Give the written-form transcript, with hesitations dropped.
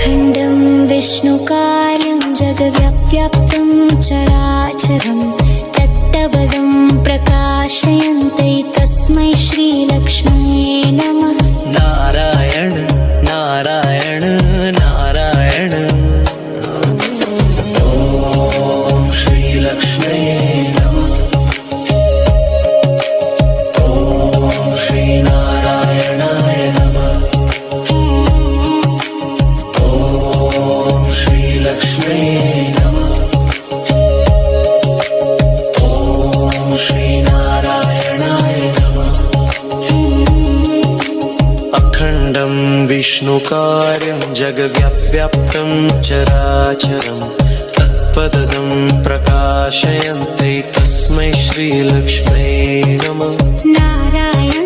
अखण्डं विष्णुकार्यं जगव्याप्तं चराचरं तत्पदं प्रकाशयन्ते तस्मै श्रीलक्ष्म्यै नमः। नारायण नारायण नारायण। ॐ श्रीलक्ष्म्यै नमः। ॐ श्रीनारायणाय नमः। ॐ श्रीलक्ष्म्यै नमः। ॐ श्रीनारायणाय नमः। अखण्डं विष्णुकार्यं जगव्याप्तं चराचरं तत्पदं प्रकाशयन्ते तस्मै श्रीलक्ष्म्यै नमः। नारायण